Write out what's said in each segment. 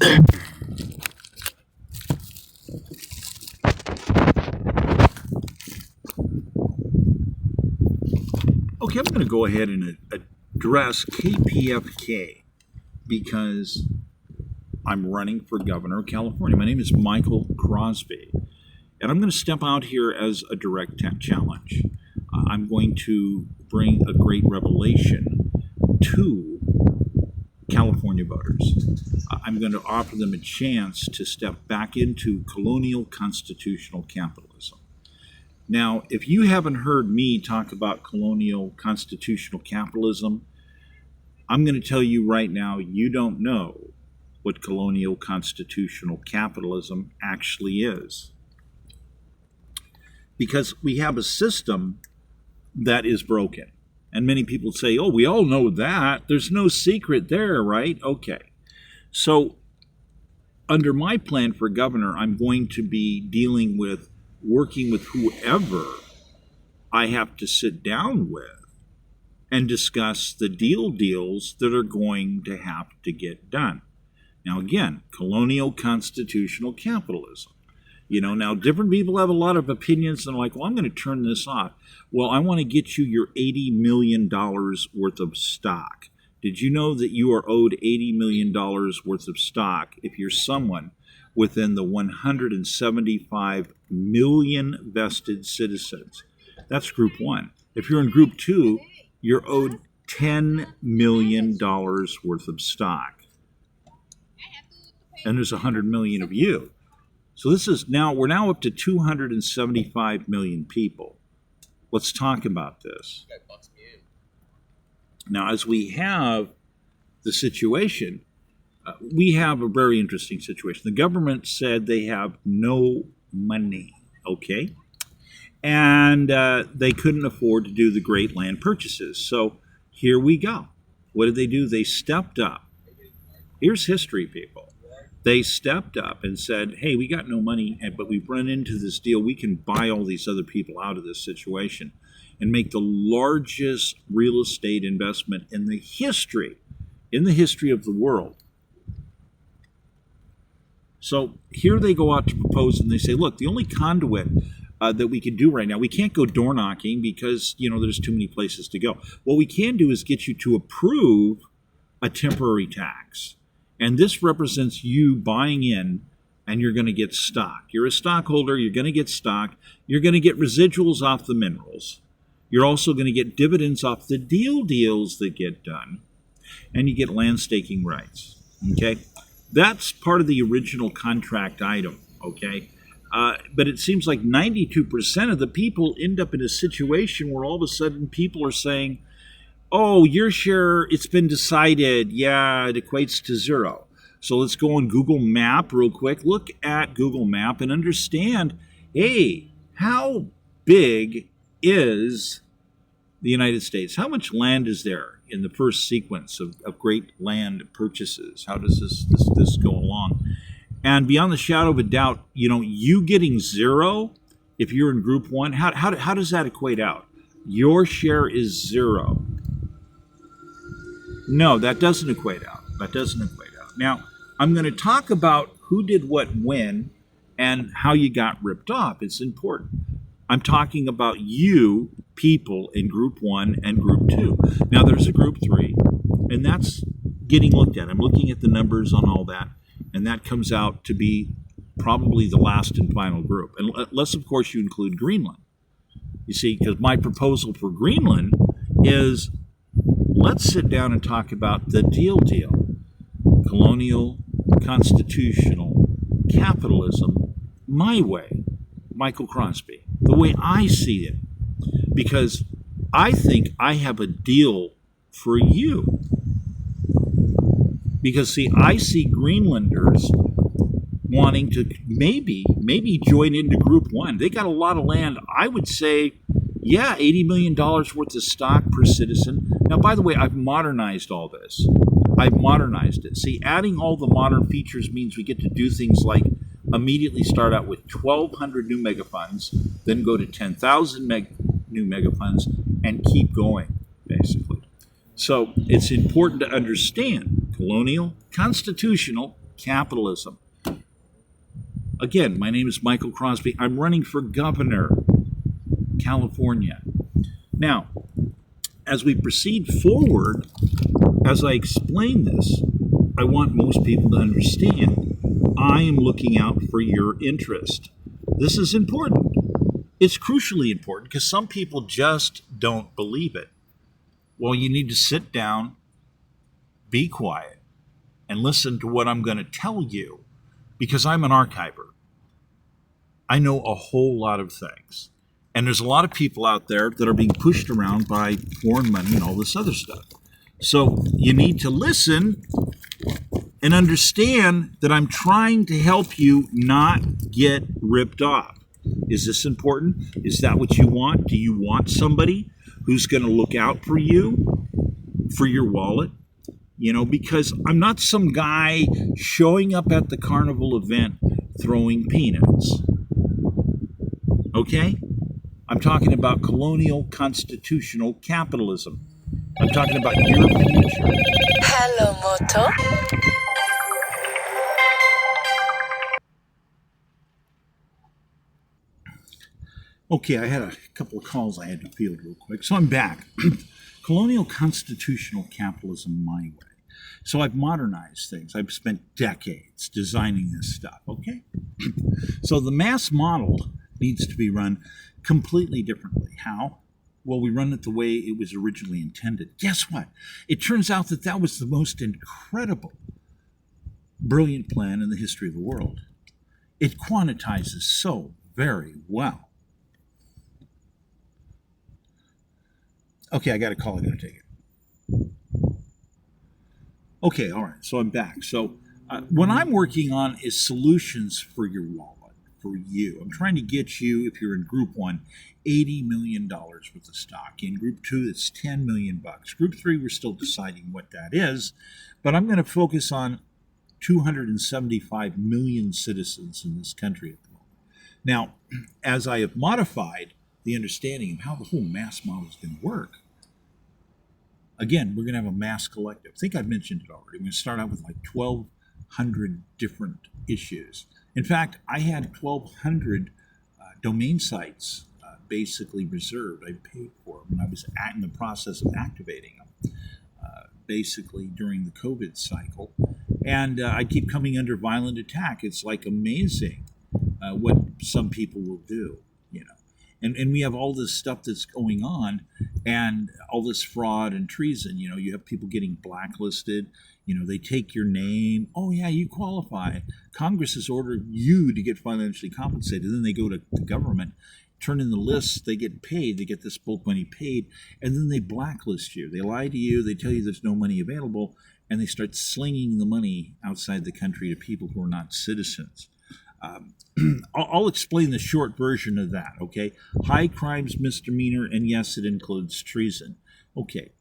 Okay, I'm going to go ahead and address KPFK because I'm running for governor of California. My name is Michael Crosby, and I'm going to step out here as a direct challenge. I'm going to bring a great revelation to California voters. I'm going to offer them a chance to step back into colonial constitutional capitalism. Now, if you haven't heard me talk about colonial constitutional capitalism, I'm going to tell you right now, you don't know what colonial constitutional capitalism actually is. Because we have a system that is broken. And many people say, oh, we all know that. There's no secret there, right? Okay. So under my plan for governor, I'm going to be working with whoever I have to sit down with and discuss the deals that are going to have to get done. Now, again, colonial constitutional capitalism. Now different people have a lot of opinions and are like, well, I'm going to turn this off. Well, I want to get you your $80 million worth of stock. Did you know that you are owed $80 million worth of stock if you're someone within the 175 million vested citizens? That's group one. If you're in group two, you're owed $10 million worth of stock. And there's 100 million of you. So we're now up to 275 million people. Let's talk about this. Now, as we have the situation, we have a very interesting situation. The government said they have no money, okay? And they couldn't afford to do the great land purchases. So here we go. What did they do? They stepped up. Here's history, people. They stepped up and said, hey, we got no money, but we've run into this deal. We can buy all these other people out of this situation and make the largest real estate investment in the history of the world. So here they go out to propose, and they say, look, the only conduit that we can do right now, we can't go door knocking because, there's too many places to go. What we can do is get you to approve a temporary tax. And this represents you buying in, and you're going to get stock. You're a stockholder. You're going to get stock. You're going to get residuals off the minerals. You're also going to get dividends off the deals that get done. And you get land staking rights. Okay? That's part of the original contract item. Okay? But it seems like 92% of the people end up in a situation where all of a sudden people are saying, oh, your share, it's been decided. Yeah, it equates to zero. So let's go on Google Map real quick. Look at Google Map and understand, hey, how big is the United States? How much land is there in the first sequence of great land purchases? How does this go along? And beyond the shadow of a doubt, you getting zero, if you're in group one, how does that equate out? Your share is zero. No, that doesn't equate out. Now, I'm going to talk about who did what when and how you got ripped off. It's important. I'm talking about you people in group one and group two. Now, there's a group three, and that's getting looked at. I'm looking at the numbers on all that, and that comes out to be probably the last and final group. Unless, of course, you include Greenland. You see, because my proposal for Greenland is, let's sit down and talk about the deal. Colonial, constitutional, capitalism, my way, Michael Crosby, the way I see it. Because I think I have a deal for you. Because, see, I see Greenlanders wanting to maybe join into group one. They got a lot of land. I would say, yeah, $80 million worth of stock per citizen. Now, by the way, I've modernized all this. I've modernized it. See, adding all the modern features means we get to do things like immediately start out with 1,200 new megafunds, then go to 10,000 new megafunds, and keep going, basically. So it's important to understand colonial, constitutional, capitalism. Again, my name is Michael Crosby. I'm running for governor, California. Now, as we proceed forward, as I explain this, I want most people to understand I am looking out for your interest. This is important. It's crucially important because some people just don't believe it. Well, you need to sit down, be quiet, and listen to what I'm going to tell you because I'm an archiver. I know a whole lot of things. And there's a lot of people out there that are being pushed around by foreign money and all this other stuff. So you need to listen and understand that I'm trying to help you not get ripped off. Is this important? Is that what you want? Do you want somebody who's going to look out for you, for your wallet? You know, because I'm not some guy showing up at the carnival event throwing peanuts. Okay? I'm talking about colonial constitutional capitalism. I'm talking about your future. Hello, Moto. Okay, I had a couple of calls I had to field real quick, so I'm back. Colonial constitutional capitalism my way. So I've modernized things. I've spent decades designing this stuff, okay? So the mass model needs to be run completely differently. How? Well, we run it the way it was originally intended. Guess what? It turns out that that was the most incredible, brilliant plan in the history of the world. It quantitizes so very well. Okay, I got a call. I got to take it. Okay, all right. So I'm back. So what I'm working on is solutions for your wallet, for you. I'm trying to get you, if you're in Group 1, $80 million worth of stock. In Group 2, it's $10 million. Group 3, we're still deciding what that is. But I'm going to focus on 275 million citizens in this country at the moment. Now, as I have modified the understanding of how the whole mass model is going to work, again, we're going to have a mass collective. I think I've mentioned it already. We're going to start out with like 1,200 different issues. In fact, I had 1,200 domain sites basically reserved. I paid for them, and I was in the process of activating them basically during the COVID cycle. And I keep coming under violent attack. It's like amazing what some people will do, you know. And we have all this stuff that's going on and all this fraud and treason. You know, you have people getting blacklisted. You know, they take your name. Oh, yeah, you qualify. Congress has ordered you to get financially compensated. Then they go to the government, turn in the lists. They get paid. They get this bulk money paid. And then they blacklist you. They lie to you. They tell you there's no money available. And they start slinging the money outside the country to people who are not citizens. I'll explain the short version of that, okay? High crimes, misdemeanor, and yes, it includes treason. Okay,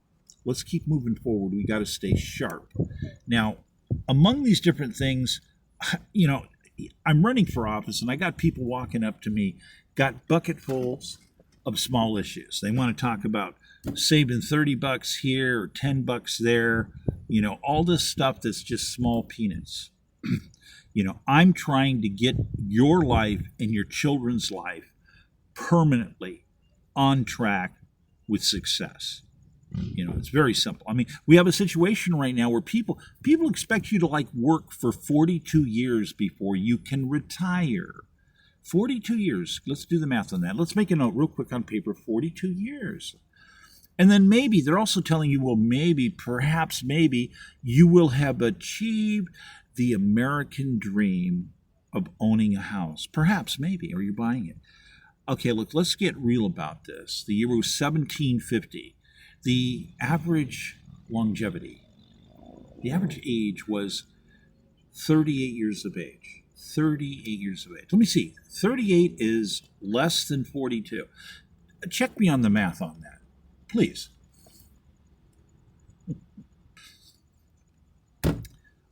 let's keep moving forward. We got to stay sharp. Now, among these different things, you know, I'm running for office, and I got people walking up to me, got bucketfuls of small issues. They want to talk about saving $30 here or $10 there, you know, all this stuff that's just small peanuts. You know, I'm trying to get your life and your children's life permanently on track with success. You know, it's very simple. I mean, we have a situation right now where people expect you to like work for 42 years before you can retire. 42 years. Let's do the math on that. Let's make a note real quick on paper. 42 years. And then maybe they're also telling you, well, maybe, perhaps, maybe you will have achieved the American dream of owning a house. Perhaps, maybe, or you're buying it. Okay, look, let's get real about this. The year was 1750. The average longevity, the average age was 38 years of age. 38 years of age. Let me see. 38 is less than 42. Check me on the math on that, please.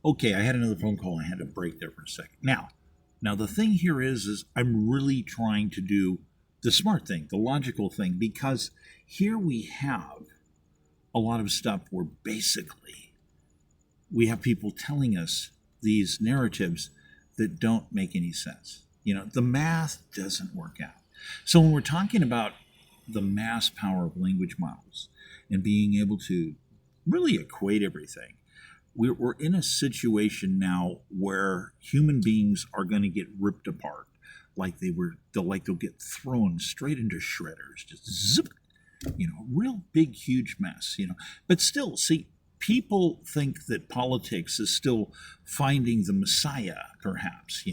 Okay, I had another phone call. I had to break there for a second. Now the thing here is I'm really trying to do the smart thing, the logical thing, because here we have a lot of stuff where basically we have people telling us these narratives that don't make any sense. The math doesn't work out. So when we're talking about the mass power of language models and being able to really equate everything, we're in a situation now where human beings are going to get ripped apart like they'll get thrown straight into shredders, just zip, real big, huge mess, But still, see, people think that politics is still finding the Messiah, perhaps,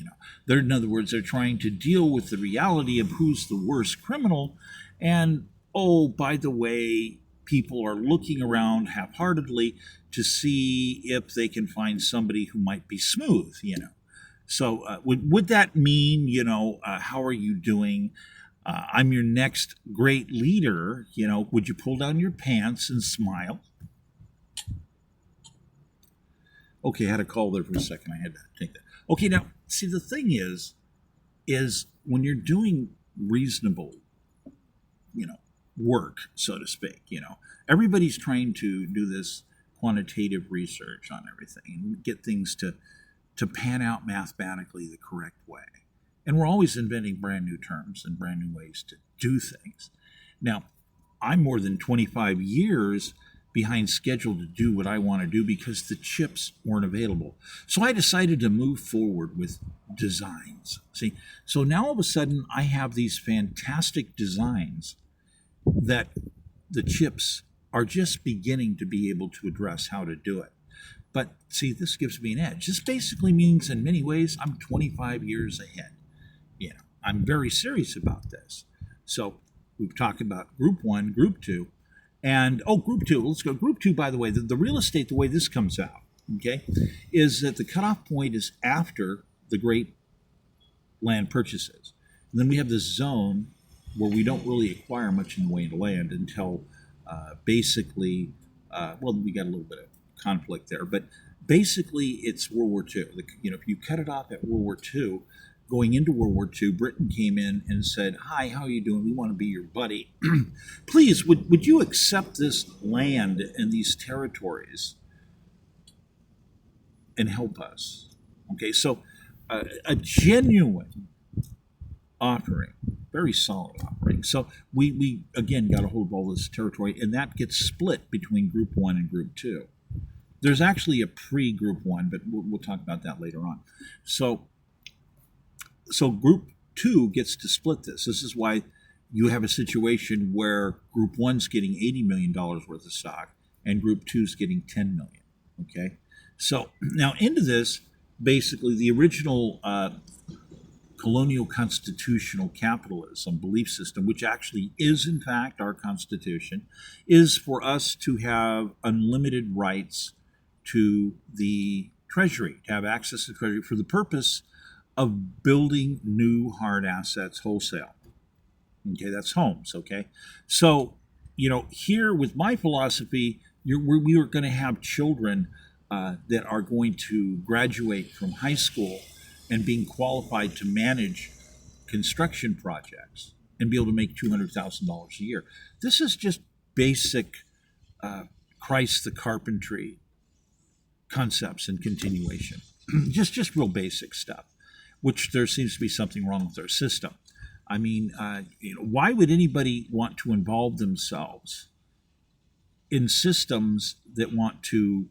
in other words, they're trying to deal with the reality of who's the worst criminal. And, oh, by the way, people are looking around half-heartedly to see if they can find somebody who might be smooth, So would that mean, how are you doing? I'm your next great leader. Would you pull down your pants and smile? Okay, I had a call there for a second. I had to take that. Okay, now, see, the thing is when you're doing reasonable, work, so to speak, everybody's trying to do this quantitative research on everything and get things to pan out mathematically the correct way. And we're always inventing brand new terms and brand new ways to do things. Now, I'm more than 25 years behind schedule to do what I want to do because the chips weren't available. So I decided to move forward with designs. See, so now all of a sudden I have these fantastic designs that the chips are just beginning to be able to address how to do it. But see, this gives me an edge. This basically means in many ways I'm 25 years ahead. I'm very serious about this. So we've talked about group 1, group 2, and group 2, let's go. Group 2, by the way, the real estate, the way this comes out, okay, is that the cutoff point is after the great land purchases. And then we have this zone where we don't really acquire much in the way of land until basically, we got a little bit of conflict there, but basically it's World War II. If you cut it off at World War II, going into World War II, Britain came in and said, "Hi, how are you doing? We want to be your buddy. Please, would you accept this land and these territories and help us?" Okay, so a genuine offering, very solid offering. So we again got a hold of all this territory, and that gets split between Group 1 and Group 2. There's actually a pre-Group 1, but we'll talk about that later on. So Group 2 gets to split this. This is why you have a situation where Group 1's getting $80 million worth of stock and Group 2's getting $10 million, okay? So now into this, basically the original colonial constitutional capitalism belief system, which actually is in fact our Constitution, is for us to have unlimited rights to the Treasury, to have access to the Treasury for the purpose of building new hard assets wholesale. Okay, that's homes, okay? So, here with my philosophy, we are going to have children that are going to graduate from high school and being qualified to manage construction projects and be able to make $200,000 a year. This is just basic Christ the carpentry concepts and continuation. just real basic stuff, which there seems to be something wrong with our system. I mean, why would anybody want to involve themselves in systems that want to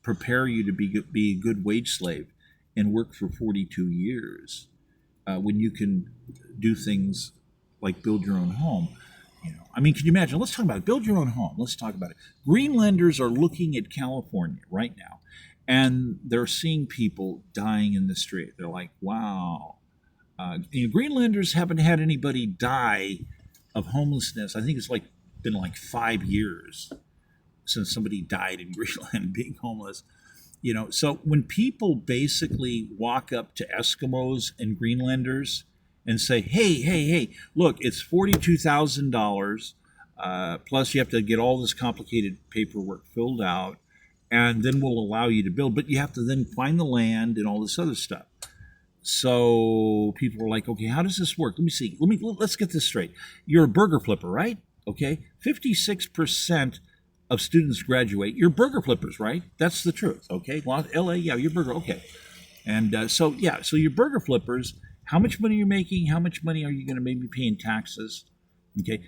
prepare you to be a good wage slave and work for 42 years when you can do things like build your own home? I mean, can you imagine? Let's talk about it. Build your own home. Let's talk about it. Greenlanders are looking at California right now, and they're seeing people dying in the street. They're like, wow. Greenlanders haven't had anybody die of homelessness. I think it's been 5 years since somebody died in Greenland being homeless. So when people basically walk up to Eskimos and Greenlanders and say, hey, look, it's $42,000, plus you have to get all this complicated paperwork filled out, and then we'll allow you to build. But you have to then find the land and all this other stuff. So people are like, okay, how does this work? Let me see. Let's get this straight. You're a burger flipper, right? Okay. 56% of students graduate. You're burger flippers, right? That's the truth. Okay, well, LA, yeah, you're burger. Okay, and so you're burger flippers. How much money are you making? How much money are you going to maybe pay in taxes? Okay.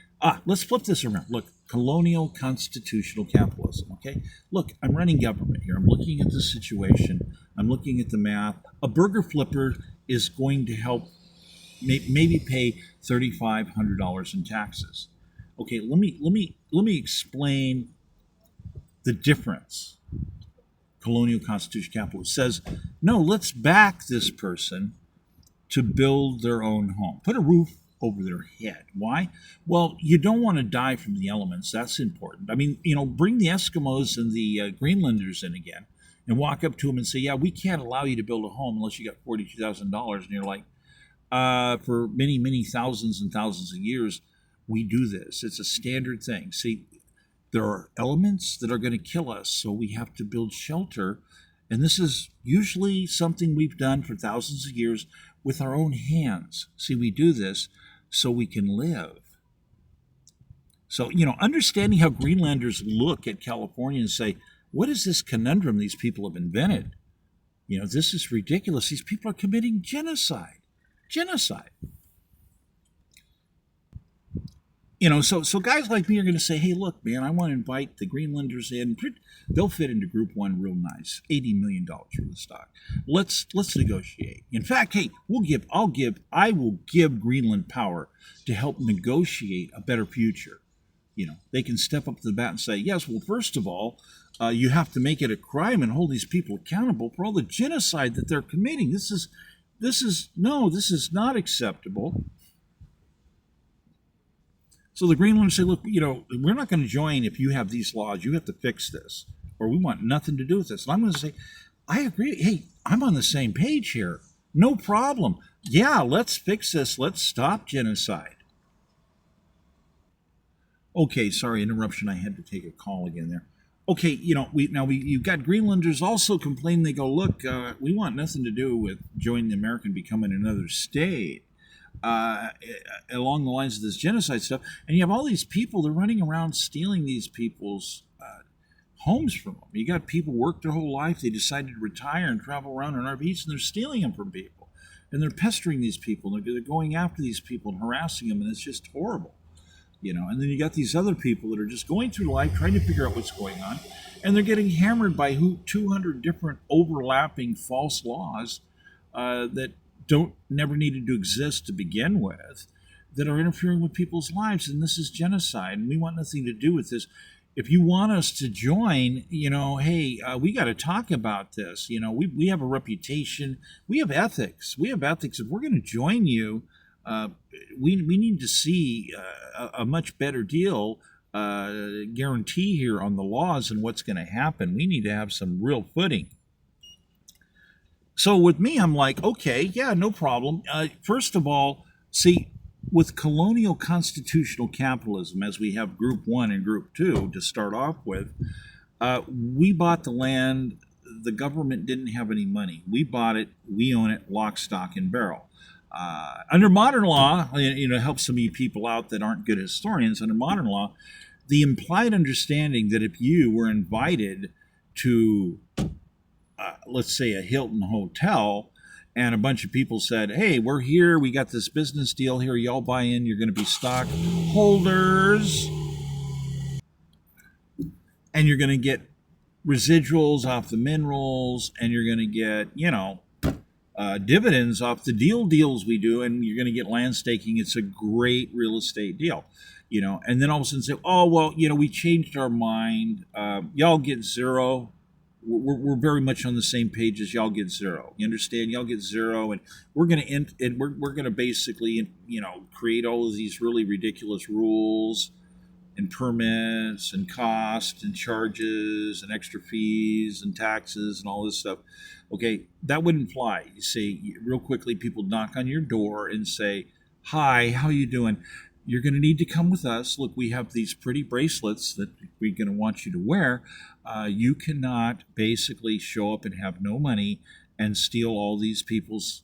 Let's flip this around. Look, colonial constitutional capitalism. Okay. Look, I'm running government here. I'm looking at the situation. I'm looking at the math. A burger flipper is going to help maybe pay $3,500 in taxes. Okay. Let me explain the difference. Colonial constitutional capitalism says, no, let's back this person to build their own home. Put a roof over their head. Why? Well, you don't want to die from the elements. That's important. I mean, bring the Eskimos and the Greenlanders in again and walk up to them and say, yeah, we can't allow you to build a home unless you got $42,000. And you're like, for many, many thousands and thousands of years, we do this. It's a standard thing. See, there are elements that are going to kill us, so we have to build shelter. And this is usually something we've done for thousands of years with our own hands. See, we do this so we can live. So, understanding how Greenlanders look at California and say, what is this conundrum these people have invented? This is ridiculous. These people are committing genocide. Genocide. So guys like me are going to say, hey, look, man, I want to invite the Greenlanders in. They'll fit into Group 1 real nice. $80 million worth of stock. Let's negotiate. In fact, hey, I will give Greenland power to help negotiate a better future. They can step up to the bat and say, yes, well, first of all, you have to make it a crime and hold these people accountable for all the genocide that they're committing. This is not acceptable. So the Greenlanders say, look, we're not going to join if you have these laws. You have to fix this, or we want nothing to do with this. And I'm going to say, I agree. Hey, I'm on the same page here. No problem. Yeah, let's fix this. Let's stop genocide. Okay, sorry, interruption. I had to take a call again there. Okay, you've got Greenlanders also complain. They go, look, we want nothing to do with joining America and becoming another state. Along the lines of this genocide stuff, and you have all these people, they're running around stealing these people's homes from them. You got people work their whole life, they decided to retire and travel around in RVs, and they're stealing them from people, and they're pestering these people, and they're going after these people and harassing them, and it's just horrible. And then you got these other people that are just going through life trying to figure out what's going on, and they're getting hammered by 200 different overlapping false laws that never needed to exist to begin with, that are interfering with people's lives. And this is genocide, and we want nothing to do with this. If you want us to join, hey, we got to talk about this. We have a reputation. We have ethics. If we're going to join you, we need to see a much better deal, guarantee here on the laws and what's going to happen. We need to have some real footing. So with me, I'm like, okay, yeah, no problem. First of all, see, with colonial constitutional capitalism, as we have Group 1 and Group 2 to start off with, we bought the land. The government didn't have any money. We bought it. We own it, lock, stock, and barrel. Under modern law, help some of you people out that aren't good historians, under modern law, the implied understanding that if you were invited to let's say a Hilton hotel, and a bunch of people said, hey, we're here, we got this business deal here, y'all buy in, you're going to be stockholders, and you're going to get residuals off the minerals, and you're going to get, dividends off the deals we do, and you're going to get land staking. It's a great real estate deal. And then all of a sudden say, oh, well, we changed our mind, y'all get zero. We're very much on the same page as y'all get zero. You understand? Y'all get zero, and we're going to basically, create all of these really ridiculous rules and permits and costs and charges and extra fees and taxes and all this stuff. Okay, that wouldn't fly. You see, real quickly, people knock on your door and say, hi, how you doing? You're going to need to come with us. Look, we have these pretty bracelets that we're going to want you to wear. You cannot basically show up and have no money and steal all these people's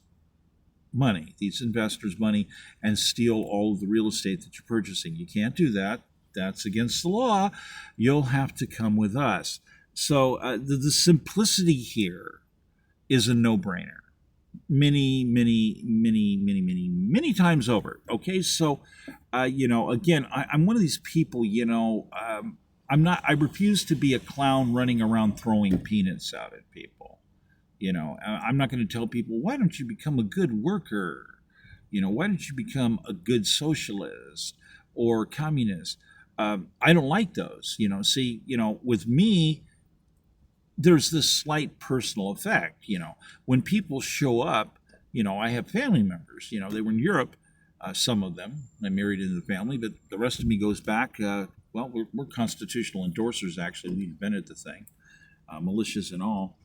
money, these investors' money, and steal all of the real estate that you're purchasing. You can't do that. that's against the law. You'll have to come with us. So the simplicity here is a no-brainer. Many times over. Okay, so again, I'm one of these people. I'm not. I refuse to be a clown running around throwing peanuts out at people. I'm not going to tell people, why don't you become a good worker? Why don't you become a good socialist or communist? I don't like those. See, with me, there's this slight personal effect. When people show up, I have family members. They were in Europe. Some of them I married into the family, but the rest of me goes back. Well, we're constitutional endorsers. Actually, we invented the thing, militias and all.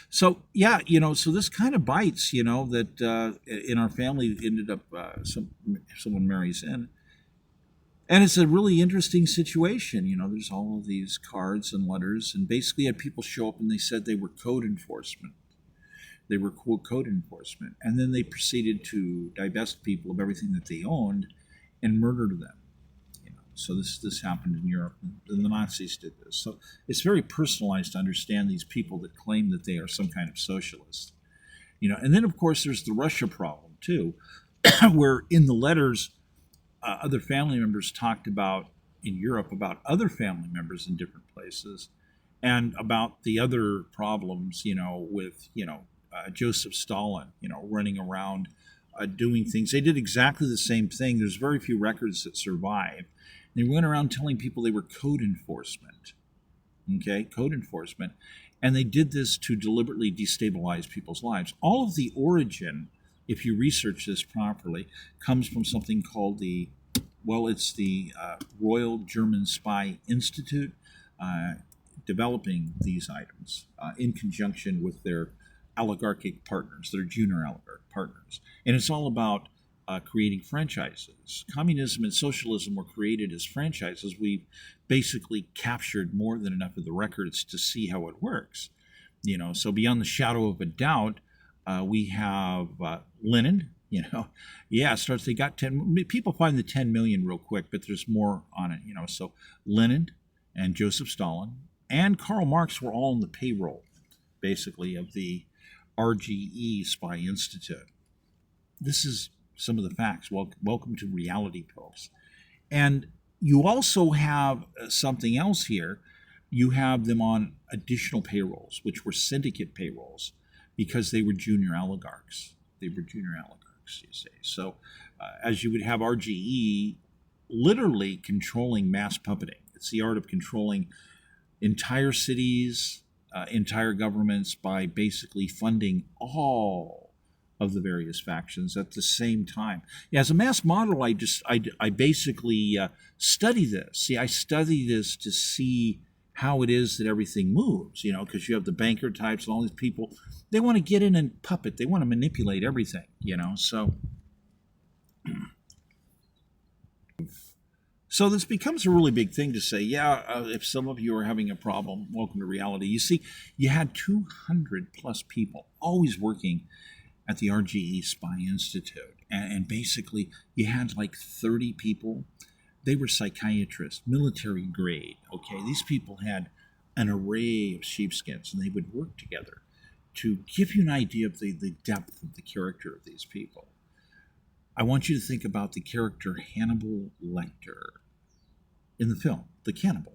So yeah, so this kind of bites. That in our family ended up someone marries in. And it's a really interesting situation. There's all of these cards and letters, and basically had people show up and they said they were code enforcement. They were quote code enforcement. And then they proceeded to divest people of everything that they owned and murder them. So this happened in Europe, and the Nazis did this. So it's very personalized to understand these people that claim that they are some kind of socialist. And then of course there's the Russia problem too, where in the letters other family members talked about in Europe about other family members in different places, and about the other problems, with Joseph Stalin, running around doing things. They did exactly the same thing. There's very few records that survive. They went around telling people they were code enforcement. Okay, code enforcement, and they did this to deliberately destabilize people's lives. All of the origin, if you research this properly, comes from something called the Royal German Spy Institute, developing these items in conjunction with their oligarchic partners, their junior oligarch partners. And it's all about creating franchises. Communism and socialism were created as franchises. We've basically captured more than enough of the records to see how it works. So beyond the shadow of a doubt, we have Lenin. Starts. They got 10. People find the 10 million real quick, but there's more on it. So Lenin and Joseph Stalin and Karl Marx were all on the payroll, basically, of the RGE Spy Institute. This is some of the facts. Welcome to reality, folks. And you also have something else here. You have them on additional payrolls, which were syndicate payrolls, because they were junior oligarchs. You say. So as you would have RGE literally controlling mass puppeting. It's the art of controlling entire cities, entire governments by basically funding all of the various factions at the same time. Yeah, as a mass model, I basically study this. See, I study this to see how it is that everything moves, because you have the banker types and all these people. They want to get in and puppet. They want to manipulate everything, So this becomes a really big thing to say, if some of you are having a problem, welcome to reality. You see, you had 200 plus people always working at the RGE Spy Institute. And basically, you had like 30 people. They were psychiatrists, military grade. Okay, these people had an array of sheepskins, and they would work together to give you an idea of the depth of the character of these people. I want you to think about the Hannibal Lecter in the film, the cannibal.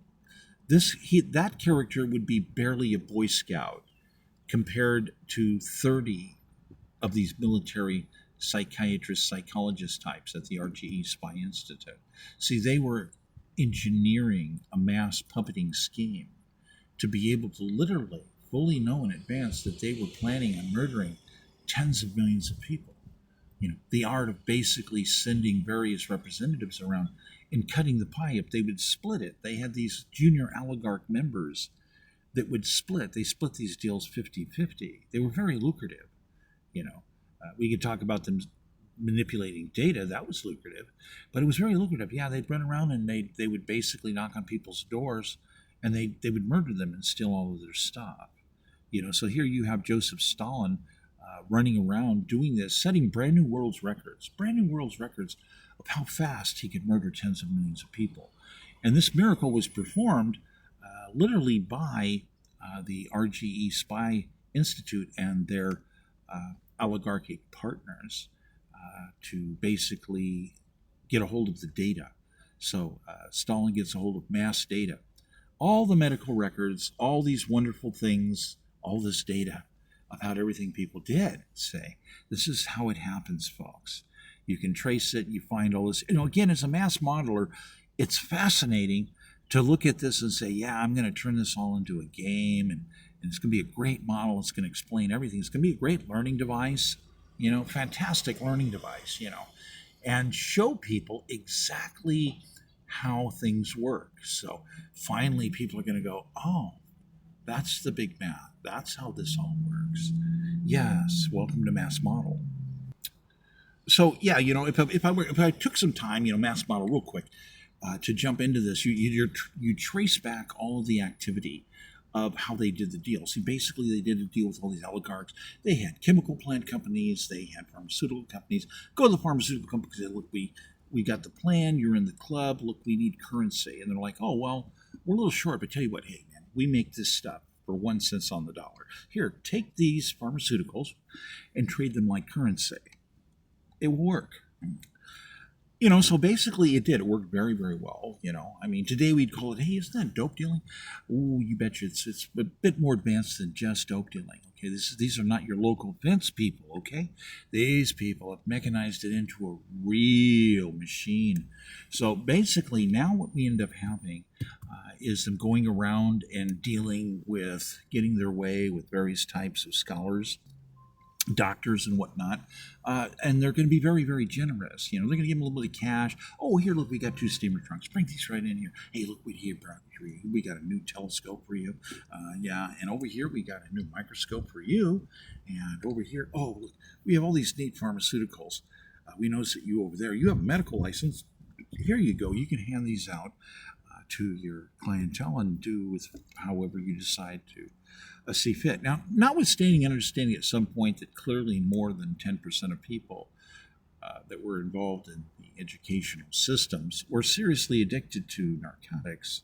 That character would be barely a Boy Scout compared to 30 of these military psychiatrist, psychologist types at the RGE Spy Institute. See, they were engineering a mass puppeting scheme to be able to literally fully know in advance that they were planning on murdering tens of millions of people. The art of basically sending various representatives around and cutting the pie up. They would split it. They had these junior oligarch members that would split. They split these deals 50-50. They were very lucrative. We could talk about them manipulating data. That was lucrative, but it was very lucrative. Yeah, they'd run around and they would basically knock on people's doors, and they would murder them and steal all of their stuff. So here you have Joseph Stalin running around doing this, setting brand new world records of how fast he could murder tens of millions of people. And this miracle was performed literally by the RGE Spy Institute and their oligarchic partners to basically get a hold of the data. So Stalin gets a hold of mass data, all the medical records, all these wonderful things, all this data about everything people did. Say, this is how it happens, folks. You can trace it. You find all this. Again, as a mass modeler, it's fascinating to look at this and say, yeah, I'm going to turn this all into a game, and it's going to be a great model. It's going to explain everything. It's going to be a great learning device, fantastic learning device, and show people exactly how things work. So finally, people are going to go, oh, that's the big math. That's how this all works. Yes, welcome to Mass Model. So yeah, if I took some time, Mass Model real quick, to jump into this, you trace back all of the activity of how they did the deal. See, basically, they did a deal with all these oligarchs. They had chemical plant companies. They had pharmaceutical companies. Go to the pharmaceutical companies and say, look, we got the plan. You're in the club. Look, we need currency. And they're like, oh, well, we're a little short, but tell you what, hey, man, we make this stuff for 1 cent on the dollar. Here, take these pharmaceuticals and trade them like currency. It will work. So basically it did. It worked very, very well. I mean, today we'd call it, hey, isn't that dope dealing? Ooh, you betcha it's a bit more advanced than just dope dealing. Okay, these are not your local fence people, okay? These people have mechanized it into a real machine. So basically now what we end up having is them going around and dealing with getting their way with various types of scholars, doctors and whatnot, and they're going to be very, very generous. They're going to give them a little bit of cash. Oh, here, look, we got 2 steamer trunks. Bring these right in here. Hey, look, we got a new telescope for you. Yeah, and over here we got a new microscope for you. And over here, oh, look, we have all these neat pharmaceuticals. We notice that you over there, you have a medical license. Here you go. You can hand these out to your clientele and do with however you decide to see fit. Now, notwithstanding understanding at some point that clearly more than 10% of people that were involved in the educational systems were seriously addicted to narcotics.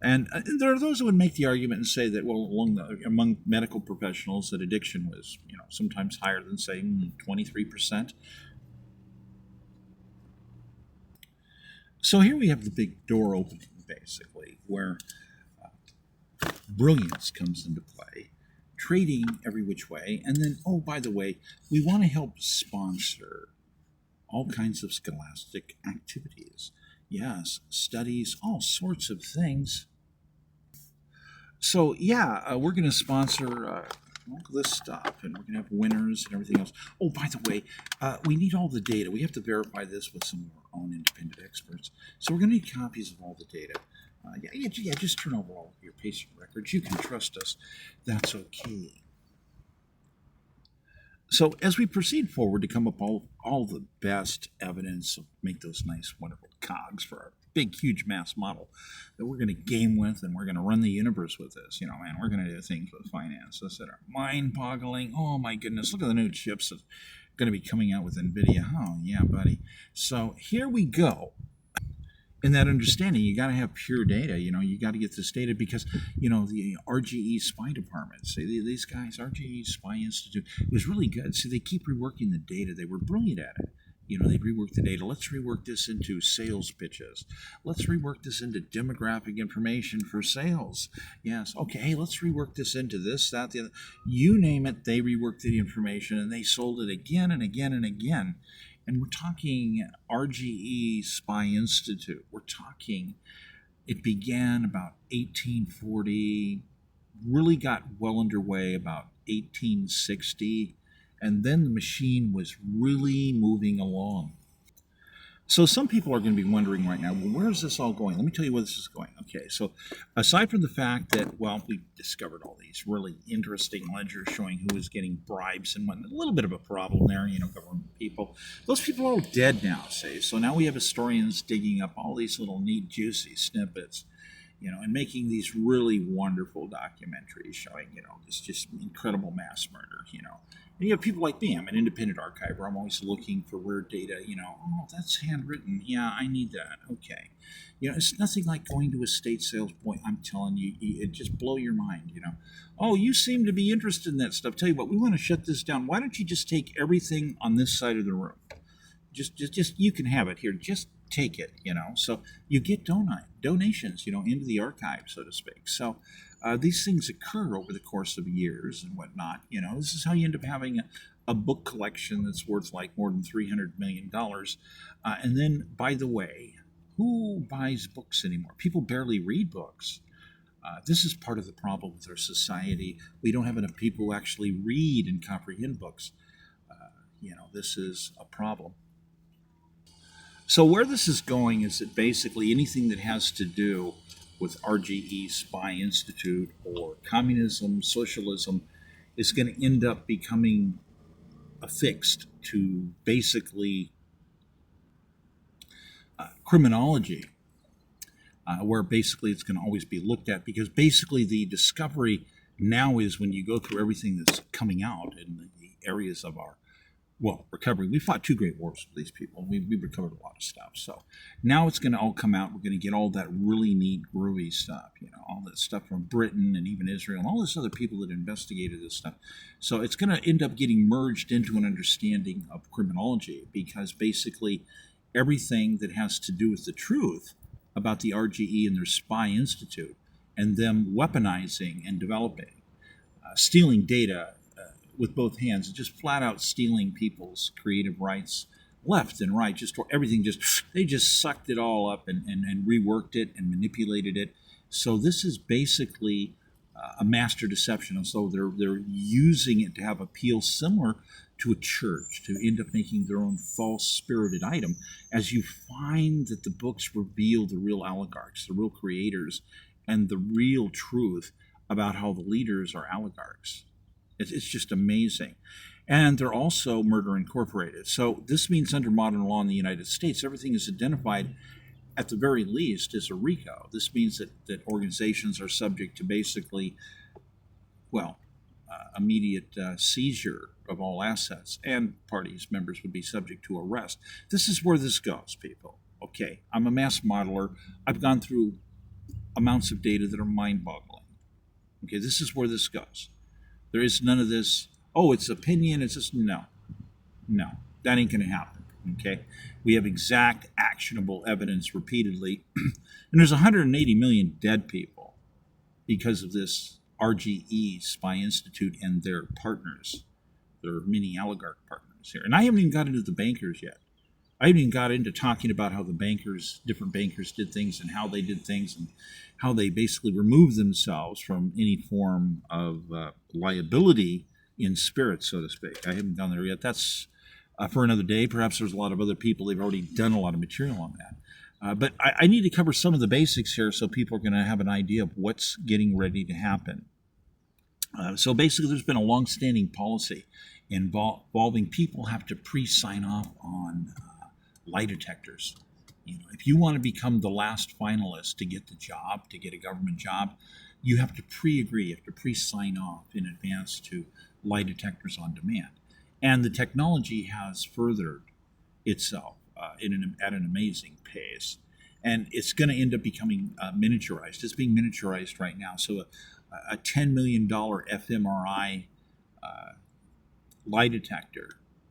And there are those who would make the argument and say that, well, among medical professionals, that addiction was, sometimes higher than, say, 23%. So here we have the big door opening, basically, where brilliance comes into play, trading every which way, and then, oh, by the way, we want to help sponsor all kinds of scholastic activities. Yes, studies, all sorts of things. So, yeah, we're going to sponsor all this stuff, and we're going to have winners and everything else. Oh, by the way, we need all the data. We have to verify this with some of our own independent experts. So we're going to need copies of all the data. Just turn over all your patient records. You can trust us. That's okay. So as we proceed forward to come up all the best evidence, make those nice, wonderful cogs for our big, huge mass model that we're going to game with, and we're going to run the universe with this. Man, we're going to do things with finances that are mind-boggling. Oh, my goodness. Look at the new chips that are going to be coming out with NVIDIA. Oh, yeah, buddy. So here we go. In that understanding, you got to have pure data. You got to get this data because, the RGE Spy Department, say these guys, RGE Spy Institute, it was really good. See, they keep reworking the data. They were brilliant at it. They rework the data. Let's rework this into sales pitches. Let's rework this into demographic information for sales. Yes. Okay. Hey, let's rework this into this, that, the other. You name it, they reworked the information and they sold it again and again and again. And we're talking RGE Spy Institute. We're talking, it began about 1840, really got well underway about 1860, and then the machine was really moving along. So some people are going to be wondering right now, well, where is this all going? Let me tell you where this is going. Okay, so aside from the fact that, well, we've discovered all these really interesting ledgers showing who is getting bribes and whatnot, a little bit of a problem there, government people. Those people are all dead now, say. So now we have historians digging up all these little neat, juicy snippets, and making these really wonderful documentaries showing, this just incredible mass murder, And you have people like me. I'm an independent archiver. I'm always looking for rare data. Oh, that's handwritten. Yeah, I need that. Okay. It's nothing like going to a state sales point. I'm telling you, it just blow your mind. Oh, you seem to be interested in that stuff. Tell you what, we want to shut this down. Why don't you just take everything on this side of the room? Just you can have it here. Just take it. So you get donations. Into the archive, so to speak. So these things occur over the course of years and whatnot. This is how you end up having a book collection that's worth like more than $300 million. And then, by the way, who buys books anymore? People barely read books. This is part of the problem with our society. We don't have enough people who actually read and comprehend books. This is a problem. So where this is going is that basically anything that has to do with RGE, Spy Institute, or communism, socialism, is going to end up becoming affixed to basically criminology, where basically it's going to always be looked at, because basically the discovery now is when you go through everything that's coming out in the areas of our recovery. We fought 2 great wars with these people. We recovered a lot of stuff. So now it's going to all come out. We're going to get all that really neat, groovy stuff, all that stuff from Britain and even Israel and all this other people that investigated this stuff. So it's going to end up getting merged into an understanding of criminology, because basically everything that has to do with the truth about the RGE and their Spy Institute and them weaponizing and developing, stealing data, with both hands, just flat out stealing people's creative rights left and right. They just sucked it all up and reworked it and manipulated it. So this is basically a master deception. And so they're using it to have appeal similar to a church, to end up making their own false spirited item, as you find that the books reveal the real oligarchs, the real creators, and the real truth about how the leaders are oligarchs. It's just amazing. And they're also murder incorporated. So this means under modern law in the United States, everything is identified at the very least as a RICO. This means that organizations are subject to basically, immediate seizure of all assets, and members would be subject to arrest. This is where this goes, people. Okay, I'm a mass modeler. I've gone through amounts of data that are mind-boggling. Okay, this is where this goes. There is none of this, it's opinion, it's just, no, that ain't going to happen, okay? We have exact, actionable evidence repeatedly, and there's 180 million dead people because of this RGE, Spy Institute, and their partners, their mini oligarch partners here. And I haven't even got into the bankers yet. I haven't even got into talking about how different bankers did things and how they did things and how they basically removed themselves from any form of liability in spirit, so to speak. I haven't gone there yet. That's for another day. Perhaps there's a lot of other people. They've already done a lot of material on that. But I need to cover some of the basics here so people are going to have an idea of what's getting ready to happen. So basically, there's been a long-standing policy involving people have to pre-sign off on lie detectors. If you want to become the last finalist to get the job, to get a government job, you have to pre-agree, you have to pre-sign off in advance to lie detectors on demand. And the technology has furthered itself at an amazing pace. And it's going to end up becoming miniaturized. It's being miniaturized right now. So a $10 million fMRI lie detector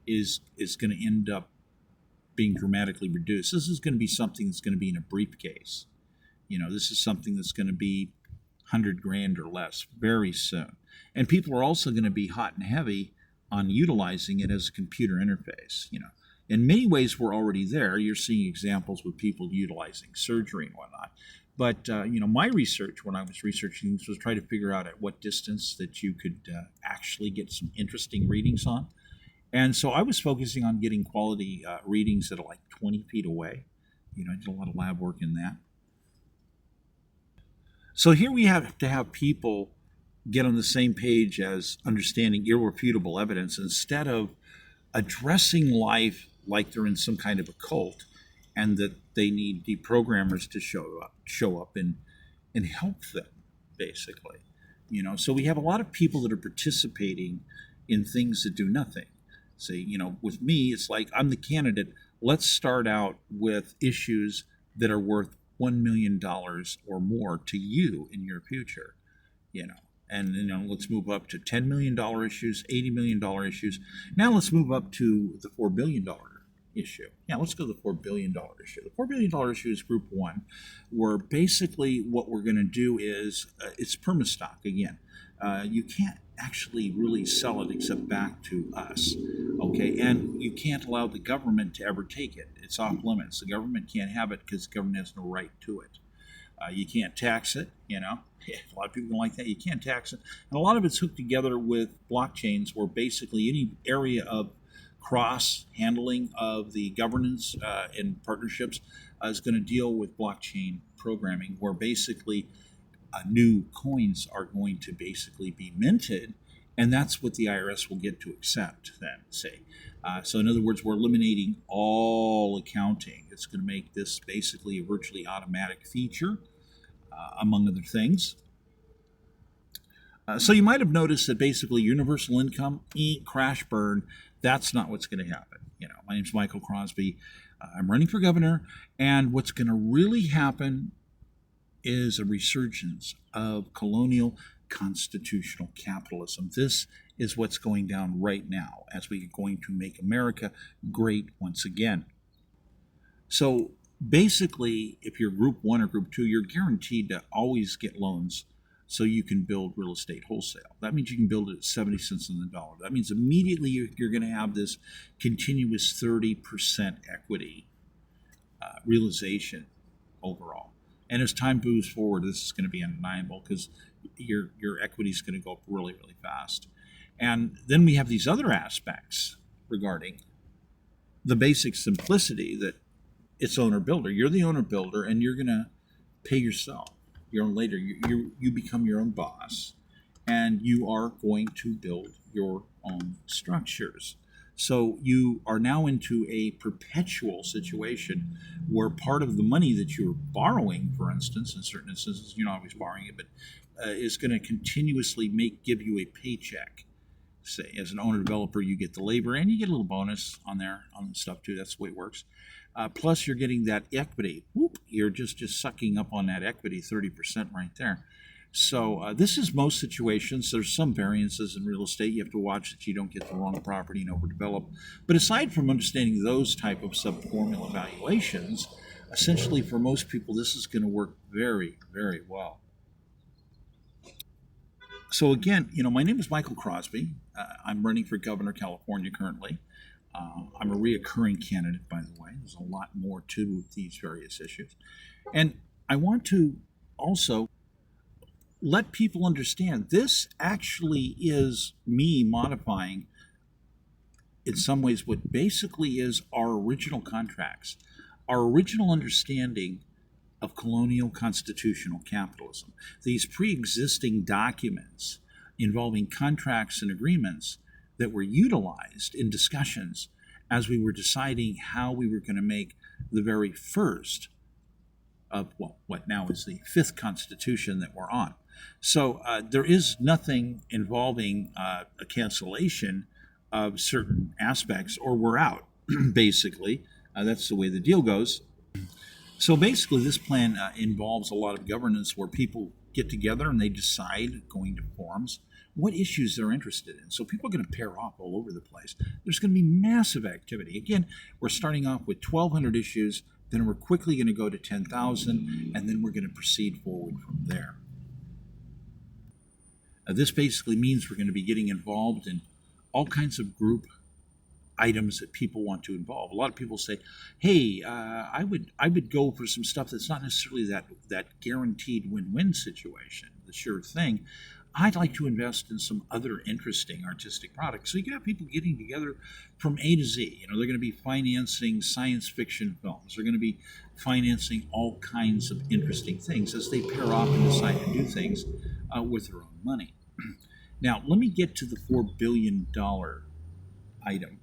is going to end up being dramatically reduced. This is going to be something that's going to be in a briefcase. This is something that's going to be $100,000 or less very soon. And people are also going to be hot and heavy on utilizing it as a computer interface. In many ways, we're already there. You're seeing examples with people utilizing surgery and whatnot. But, my research when I was researching this was try to figure out at what distance that you could actually get some interesting readings on. And so I was focusing on getting quality readings that are like 20 feet away. I did a lot of lab work in that. So here we have to have people get on the same page as understanding irrefutable evidence instead of addressing life like they're in some kind of a cult and that they need deprogrammers to show up and help them, basically. So we have a lot of people that are participating in things that do nothing. Say, with me, it's like I'm the candidate. Let's start out with issues that are worth $1 million or more to you in your future, and let's move up to $10 million issues, $80 million issues. Now let's move up to the $4 billion issue. Yeah, let's go to the $4 billion issue. The $4 billion issue is group one, where basically what we're going to do is it's permastock again. You can't actually really sell it except back to us, okay? And you can't allow the government to ever take it. It's off limits. The government can't have it because the government has no right to it. You can't tax it, A lot of people don't like that. You can't tax it. And a lot of it's hooked together with blockchains where basically any area of cross handling of the governance and partnerships is going to deal with blockchain programming, where basically new coins are going to basically be minted, and that's what the IRS will get to accept then, say. So in other words, we're eliminating all accounting. It's going to make this basically a virtually automatic feature, among other things. So you might have noticed that basically universal income, crash burn, that's not what's going to happen. My name's Michael Crosby. I'm running for governor, and what's going to really happen is a resurgence of colonial constitutional capitalism. This is what's going down right now as we are going to make America great once again. So basically, if you're group one or group two, you're guaranteed to always get loans so you can build real estate wholesale. That means you can build it at 70 cents on the dollar. That means immediately you're going to have this continuous 30% equity realization overall. And as time moves forward, this is going to be undeniable because your equity is going to go up really, really fast. And then we have these other aspects regarding the basic simplicity that it's owner builder. You're the owner builder, and you're going to pay yourself your own later. You become your own boss, and you are going to build your own structures. So you are now into a perpetual situation where part of the money that you're borrowing, for instance, in certain instances, you're not always borrowing it, but is going to continuously give you a paycheck. Say, as an owner developer, you get the labor and you get a little bonus on the stuff too. That's the way it works. Plus, you're getting that equity. You're just sucking up on that equity, 30% right there. So this is most situations. There's some variances in real estate. You have to watch that you don't get the wrong property and overdevelop. But aside from understanding those type of sub-formula valuations, essentially for most people, this is going to work very, very well. So again, my name is Michael Crosby. I'm running for governor of California currently. I'm a reoccurring candidate, by the way. There's a lot more to these various issues. And I want to also let people understand this actually is me modifying, in some ways, what basically is our original contracts, our original understanding of colonial constitutional capitalism. These pre-existing documents involving contracts and agreements that were utilized in discussions as we were deciding how we were going to make the very first of what now is the fifth constitution that we're on. So there is nothing involving a cancellation of certain aspects, or we're out, basically. That's the way the deal goes. So basically, this plan involves a lot of governance where people get together and they decide, going to forums, what issues they're interested in. So people are going to pair off all over the place. There's going to be massive activity. Again, we're starting off with 1,200 issues, then we're quickly going to go to 10,000, and then we're going to proceed forward from there. This basically means we're going to be getting involved in all kinds of group items that people want to involve. A lot of people say, hey, I would go for some stuff that's not necessarily that guaranteed win-win situation, the sure thing. I'd like to invest in some other interesting artistic products. So you can have people getting together from A to Z. They're going to be financing science fiction films. They're going to be financing all kinds of interesting things as they pair off and decide to do things with their own money. Now, let me get to the $4 billion item.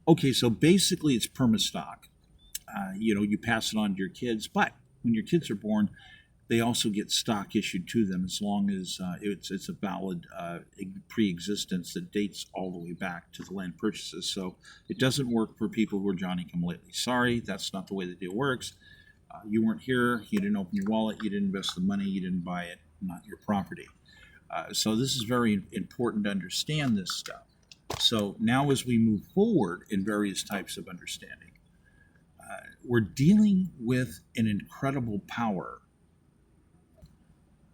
Okay, so basically it's permastock. You pass it on to your kids, but when your kids are born, They also get stock issued to them as long as it's a valid pre-existence that dates all the way back to the land purchases. So it doesn't work for people who are Johnny-come-lately. Sorry, that's not the way the deal works. You weren't here. You didn't open your wallet. You didn't invest the money. You didn't buy it. Not your property. So this is very important to understand this stuff. So now as we move forward in various types of understanding, we're dealing with an incredible power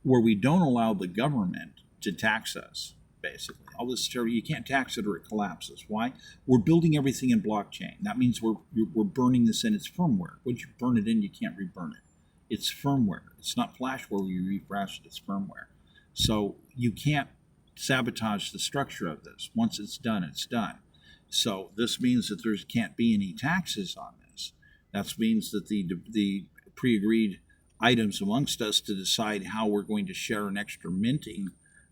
where we don't allow the government to tax us, basically. All this stuff, you can't tax it or it collapses. Why? We're building everything in blockchain. That means we're burning this in its firmware. Once you burn it in, you can't reburn it. It's firmware. It's not flashware where you refresh it. It's firmware. So you can't sabotage the structure of this. Once it's done, it's done. So this means that there can't be any taxes on this. That means that the pre-agreed items amongst us to decide how we're going to share an extra minting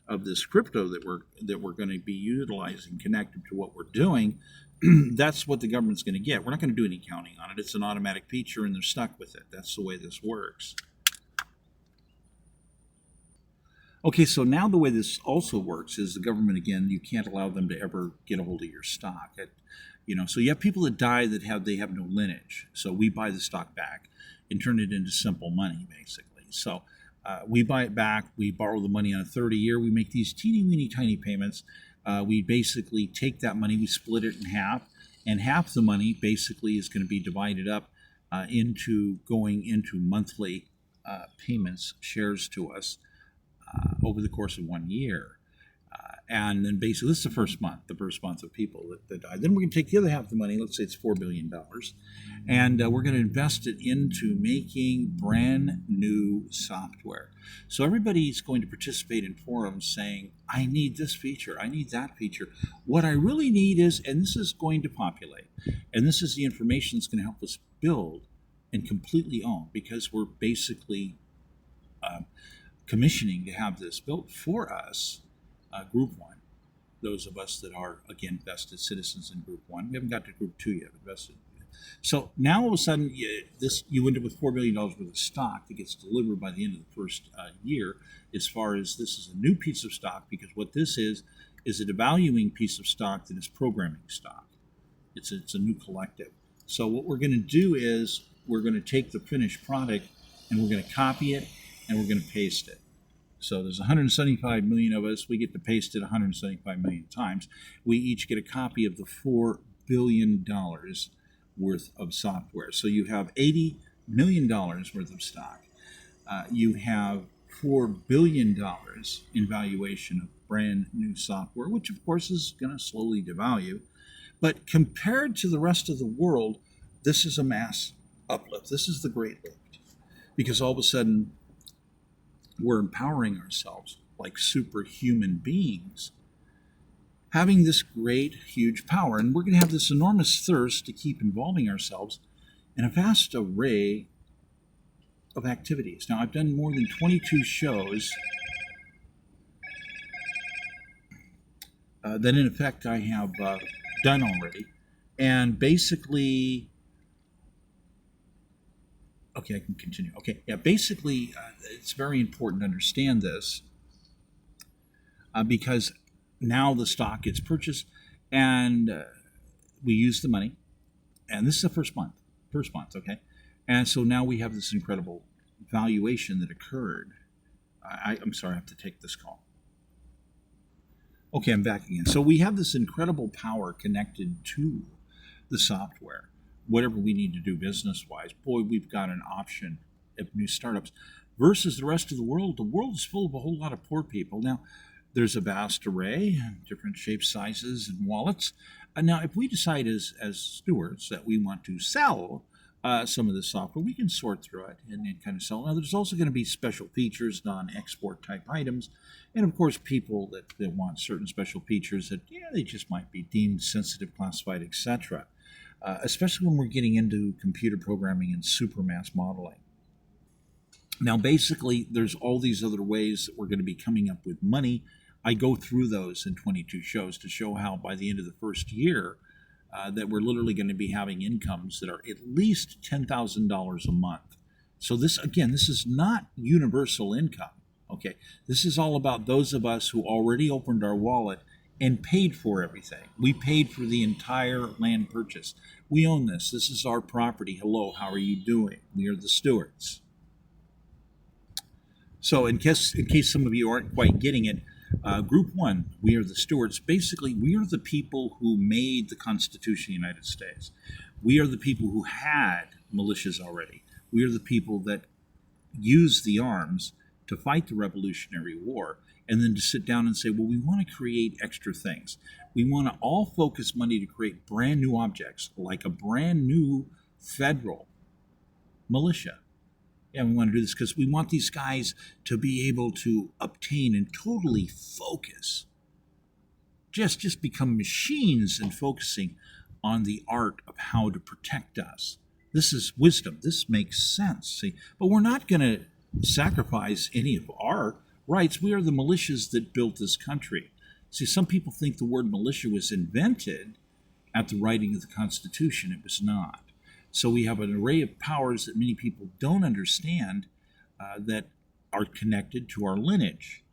of this crypto that we're going to be utilizing connected to what we're doing, that's what the government's going to get. We're not going to do any counting on it. It's an automatic feature and they're stuck with it. That's the way this works. Okay, so now the way this also works is the government, again, you can't allow them to ever get a hold of your stock. So you have people that die that have no lineage. So we buy the stock back and turn it into simple money, basically. So we buy it back. We borrow the money on a 30-year. We make these teeny, weeny, tiny payments. We basically take that money, we split it in half, and half the money basically is going to be divided up going into monthly payments, shares to us over the course of 1 year. And then basically, this is the first month of people that died. Then we're going to take the other half of the money, let's say it's $4 billion, and we're going to invest it into making brand new software. So everybody's going to participate in forums saying, I need this feature, I need that feature. What I really need is, and this is going to populate, and this is the information that's going to help us build and completely own, because we're basically commissioning to have this built for us. Group 1, those of us that are, again, vested citizens in Group 1. We haven't got to Group 2 yet, vested. So now all of a sudden, you end up with $4 billion worth of stock that gets delivered by the end of the first year, as far as this is a new piece of stock, because what this is a devaluing piece of stock that is programming stock. It's a new collective. So what we're going to do is we're going to take the finished product and we're going to copy it and we're going to paste it. So there's 175 million of us. We get to paste it 175 million times. We each get a copy of the $4 billion worth of software. So you have $80 million worth of stock. You have $4 billion in valuation of brand new software, which of course is going to slowly devalue. But compared to the rest of the world, this is a mass uplift. This is the great lift. Because all of a sudden, we're empowering ourselves like superhuman beings, having this great, huge power. And we're going to have this enormous thirst to keep involving ourselves in a vast array of activities. Now, I've done more than 22 shows that, in effect, I have done already. And basically... Okay, I can continue. Okay, yeah, basically, it's very important to understand this because now the stock gets purchased and we use the money. And this is the first month, okay? And so now we have this incredible valuation that occurred. I'm sorry, I have to take this call. Okay, I'm back again. So we have this incredible power connected to the software. Whatever we need to do business-wise, boy, we've got an option of new startups. Versus the rest of the world is full of a whole lot of poor people. Now, there's a vast array, different shapes, sizes, and wallets. Now, if we decide as stewards that we want to sell some of this software, we can sort through it and kind of sell. Now, there's also going to be special features, non-export type items, and of course, people that want certain special features that, they just might be deemed sensitive, classified, etc. Especially when we're getting into computer programming and supermass modeling. Now, basically, there's all these other ways that we're going to be coming up with money. I go through those in 22 shows to show how by the end of the first year that we're literally going to be having incomes that are at least $10,000 a month. So this, again, this is not universal income. Okay, this is all about those of us who already opened our wallet and paid for everything. We paid for the entire land purchase. We own this. This is our property. Hello, how are you doing? We are the stewards. So in case some of you aren't quite getting it, Group 1, we are the stewards. Basically, we are the people who made the Constitution of the United States. We are the people who had militias already. We are the people that used the arms to fight the Revolutionary War, and then to sit down and say, well, we want to create extra things. We want to all focus money to create brand new objects, like a brand new federal militia. Yeah, we want to do this because we want these guys to be able to obtain and totally focus, just become machines in focusing on the art of how to protect us. This is wisdom. This makes sense. See, but we're not going to sacrifice any of our rights. We are the militias that built this country. See, some people think the word militia was invented at the writing of the Constitution. It was not. So we have an array of powers that many people don't understand that are connected to our lineage.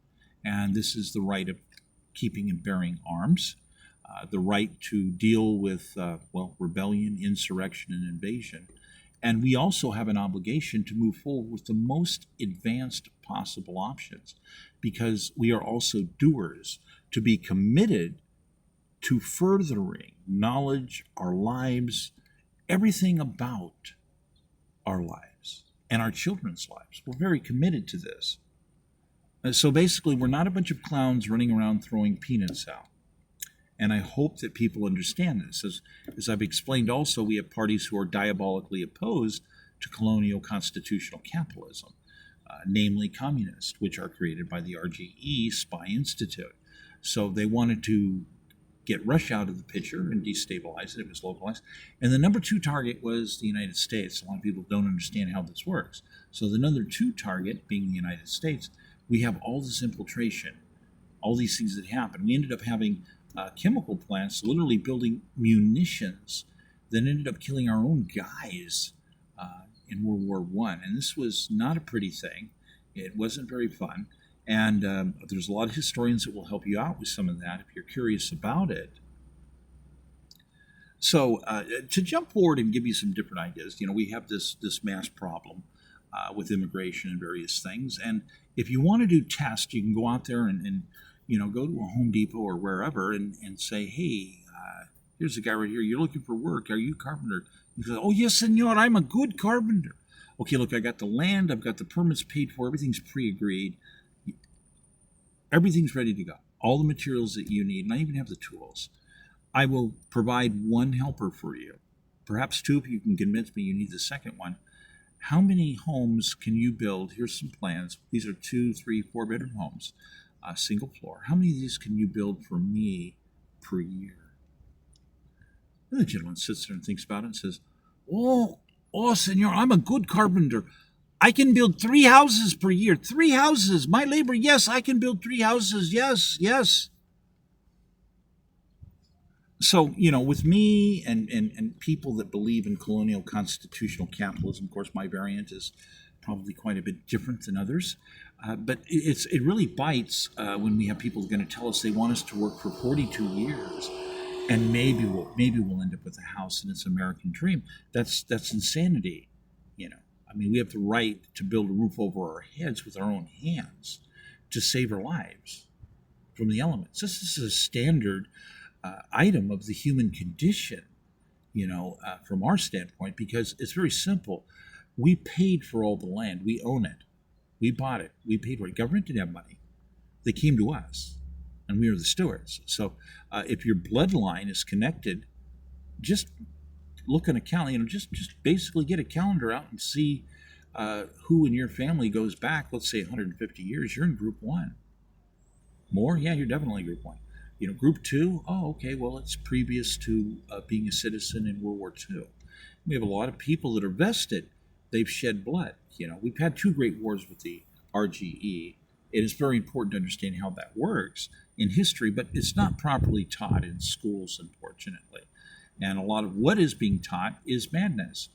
And this is the right of keeping and bearing arms, the right to deal with, rebellion, insurrection, and invasion. And we also have an obligation to move forward with the most advanced possible options, because we are also doers, to be committed to furthering knowledge, our lives, everything about our lives and our children's lives. We're very committed to this. So basically, we're not a bunch of clowns running around throwing peanuts out. And I hope that people understand this. As I've explained also, we have parties who are diabolically opposed to colonial constitutional capitalism, namely communists, which are created by the RGE Spy Institute. So they wanted to get Russia out of the picture and destabilize it. It was localized. And the number 2 target was the United States. A lot of people don't understand how this works. So the number 2 target, being the United States, we have all this infiltration, all these things that happen. We ended up having chemical plants literally building munitions that ended up killing our own guys in World War I. And this was not a pretty thing. It wasn't very fun. And there's a lot of historians that will help you out with some of that if you're curious about it. So to jump forward and give you some different ideas, we have this mass problem with immigration and various things. And if you want to do tests, you can go out there and go to a Home Depot or wherever and say, hey, here's a guy right here. You're looking for work. Are you a carpenter? He goes, oh, yes, senor, I'm a good carpenter. Okay, look, I got the land. I've got the permits paid for. Everything's pre-agreed. Everything's ready to go. All the materials that you need, and I even have the tools. I will provide one helper for you. Perhaps 2 if you can convince me you need the second one. How many homes can you build? Here's some plans. These are 2, 3, 4-bedroom homes, single floor. How many of these can you build for me per year? And the gentleman sits there and thinks about it and says, oh, senor, I'm a good carpenter. I can build 3 houses per year. 3 houses. My labor, yes, I can build 3 houses. Yes. So, with me and people that believe in colonial constitutional capitalism, of course, my variant is probably quite a bit different than others. But it really bites when we have people going to tell us they want us to work for 42 years. And maybe we'll end up with a house and it's an American dream. That's insanity, we have the right to build a roof over our heads with our own hands to save our lives from the elements. This is a standard item of the human condition, from our standpoint, because it's very simple. We paid for all the land. We own it. We bought it. We paid for it. Government didn't have money. They came to us, and we are the stewards. So if your bloodline is connected, just look at a calendar, just basically get a calendar out and see who in your family goes back, let's say 150 years. You're in Group 1. More? Yeah, you're definitely Group 1. Group 2? Oh, okay, well, it's previous to being a citizen in World War II. We have a lot of people that are vested. They've shed blood. We've had 2 great wars with the RGE. It is very important to understand how that works in history, but it's not properly taught in schools, unfortunately. And a lot of what is being taught is madness.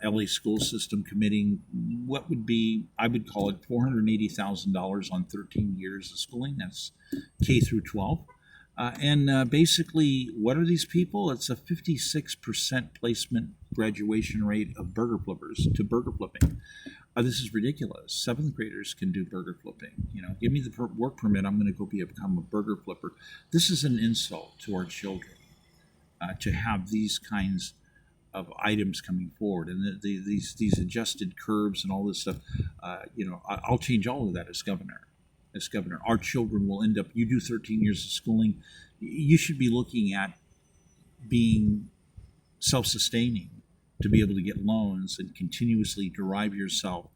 LA school system committing what would be, I would call it $480,000 on 13 years of schooling. That's K through 12. And basically, what are these people? It's a 56% placement graduation rate of burger flippers to burger flipping. This is ridiculous. Seventh graders can do burger flipping. Give me the work permit. I'm going to go become a burger flipper. This is an insult to our children to have these kinds of items coming forward, and these adjusted curves and all this stuff. I'll change all of that as governor. Our children will end up. You do 13 years of schooling, you should be looking at being self-sustaining to be able to get loans and continuously derive yourself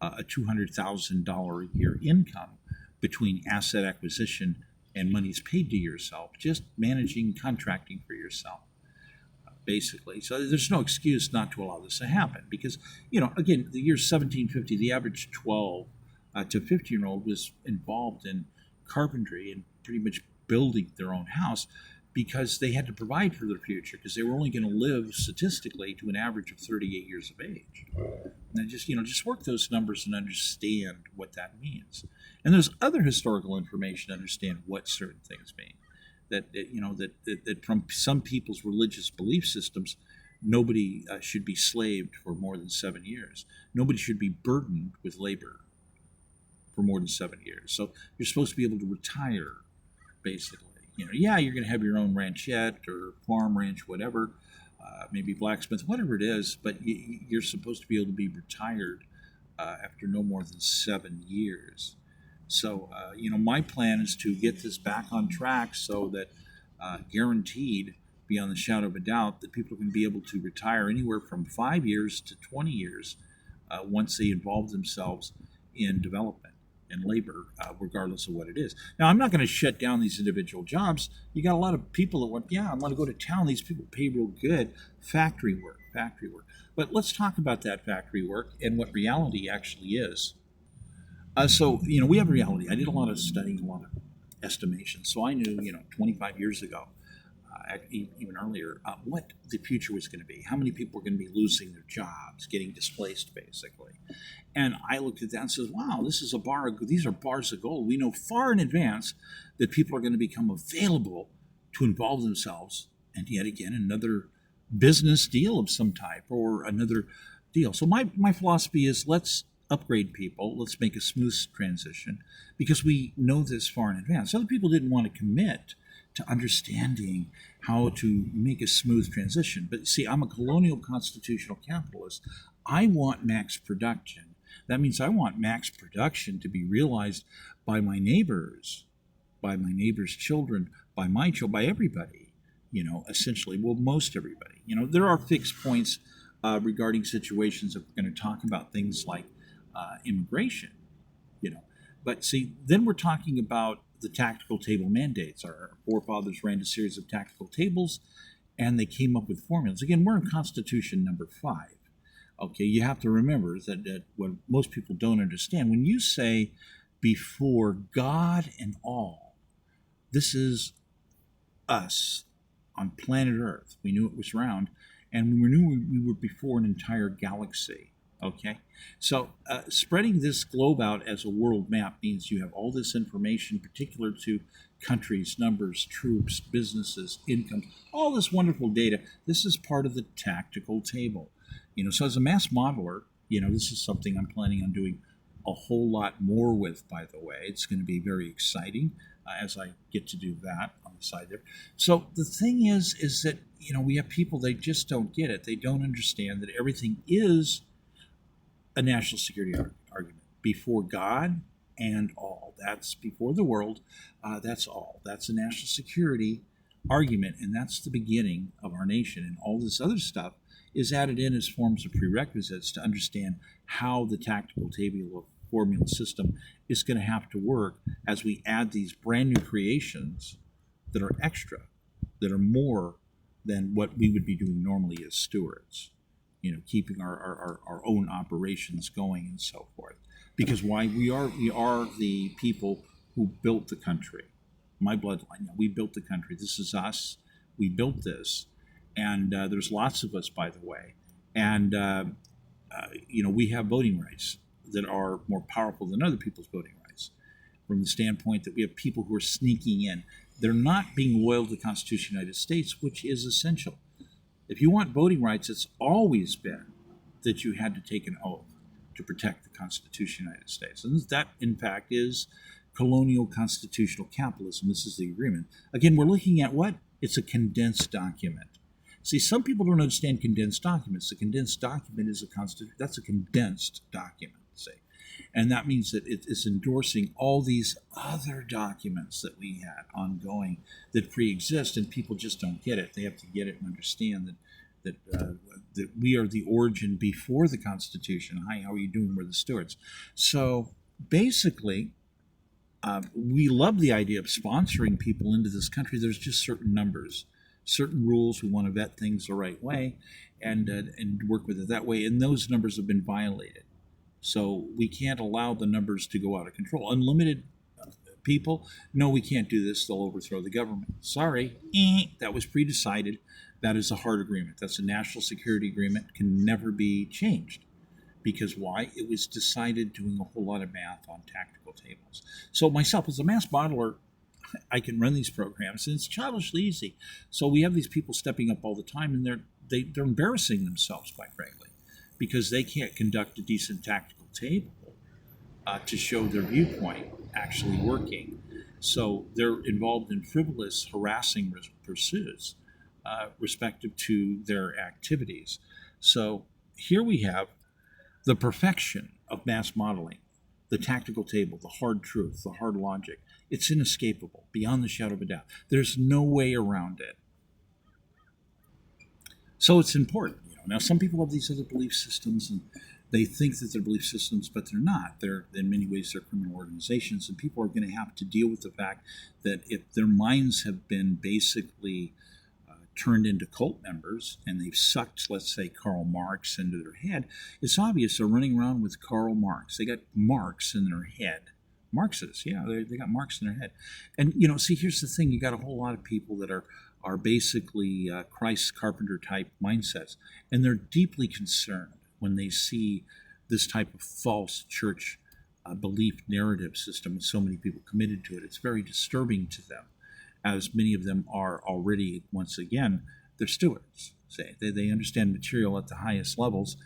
a $200,000 a year income between asset acquisition and monies paid to yourself, just managing contracting for yourself. Basically. So there's no excuse not to allow this to happen because, again, the year 1750, the average 12 to 15-year-old was involved in carpentry and pretty much building their own house because they had to provide for their future because they were only going to live statistically to an average of 38 years of age. And just work those numbers and understand what that means. And there's other historical information to understand what certain things mean. That from some people's religious belief systems, nobody should be slaved for more than 7 years. Nobody should be burdened with labor for more than 7 years. So you're supposed to be able to retire, basically. You're going to have your own ranchette or farm ranch, whatever, maybe blacksmith, whatever it is, but you're supposed to be able to be retired after no more than 7 years. So, my plan is to get this back on track so that guaranteed, beyond the shadow of a doubt, that people can be able to retire anywhere from 5 years to 20 years once they involve themselves in development and labor, regardless of what it is. Now, I'm not going to shut down these individual jobs. You got a lot of people that I want to go to town. These people pay real good. Factory work. But let's talk about that factory work and what reality actually is. We have reality. I did a lot of studying, a lot of estimation. So I knew, 25 years ago, even earlier, what the future was going to be. How many people were going to be losing their jobs, getting displaced, basically. And I looked at that and said, wow, these are bars of gold. We know far in advance that people are going to become available to involve themselves and yet again another business deal of some type or another deal. So my philosophy is let's upgrade people. Let's make a smooth transition because we know this far in advance. Other people didn't want to commit to understanding how to make a smooth transition. But see, I'm a colonial constitutional capitalist. I want max production. That means I want max production to be realized by my neighbors, by my neighbors' children, by my children, by everybody, essentially, well, most everybody. There are fixed points regarding situations that we're going to talk about, things like immigration, But see, then we're talking about the tactical table mandates. Our forefathers ran a series of tactical tables, and they came up with formulas. Again, we're in Constitution number 5. Okay, you have to remember that what most people don't understand, when you say before God and all, this is us on planet Earth. We knew it was round, and we knew we were before an entire galaxy. Okay, so spreading this globe out as a world map means you have all this information particular to countries, numbers, troops, businesses, incomes, all this wonderful data. This is part of the tactical table. So as a mass modeler, this is something I'm planning on doing a whole lot more with, by the way. It's going to be very exciting as I get to do that on the side there. So the thing is that, we have people, they just don't get it. They don't understand that everything is a national security argument. Before God and all. That's before the world. That's all. That's a national security argument, and that's the beginning of our nation. And all this other stuff is added in as forms of prerequisites to understand how the tactical table formula system is going to have to work as we add these brand new creations that are extra, that are more than what we would be doing normally as stewards. Keeping our own operations going and so forth. Because why we are the people who built the country. My bloodline, we built the country. This is us. We built this. And there's lots of us, by the way. And we have voting rights that are more powerful than other people's voting rights, from the standpoint that we have people who are sneaking in. They're not being loyal to the Constitution of the United States, which is essential. If you want voting rights, it's always been that you had to take an oath to protect the Constitution of the United States. And that, in fact, is colonial constitutional capitalism. This is the agreement. Again, we're looking at what? It's a condensed document. See, some people don't understand condensed documents. A condensed document is that's a condensed document, say. And that means that it is endorsing all these other documents that we had ongoing that pre-exist, and people just don't get it. They have to get it and understand that we are the origin before the Constitution. Hi, how are you doing? We're the stewards. So basically, we love the idea of sponsoring people into this country. There's just certain numbers, certain rules. We want to vet things the right way and work with it that way. And those numbers have been violated. So we can't allow the numbers to go out of control. Unlimited people, no, we can't do this. They'll overthrow the government. Sorry, that was pre-decided. That is a hard agreement. That's a national security agreement. Can never be changed. Because why? It was decided doing a whole lot of math on tactical tables. So myself, as a mass modeler, I can run these programs, and it's childishly easy. So we have these people stepping up all the time, and they're embarrassing themselves, quite frankly, because they can't conduct a decent tactical table to show their viewpoint actually working. So they're involved in frivolous, harassing pursuits respective to their activities. So here we have the perfection of mass modeling, the tactical table, the hard truth, the hard logic. It's inescapable, beyond the shadow of a doubt. There's no way around it. So it's important. Now, some people have these other belief systems, and they think that they're belief systems, but they're not. They're, in many ways, they're criminal organizations, and people are going to have to deal with the fact that if their minds have been basically turned into cult members, and they've sucked, let's say, Karl Marx into their head, it's obvious they're running around with Karl Marx. They got Marx in their head. Marxists, yeah, they got Marx in their head. And, see, here's the thing. You got a whole lot of people that are basically Christ Carpenter type mindsets, and they're deeply concerned when they see this type of false church belief narrative system with so many people committed to it. It's very disturbing to them, as many of them are already, once again, they're stewards. They understand material at the highest levels,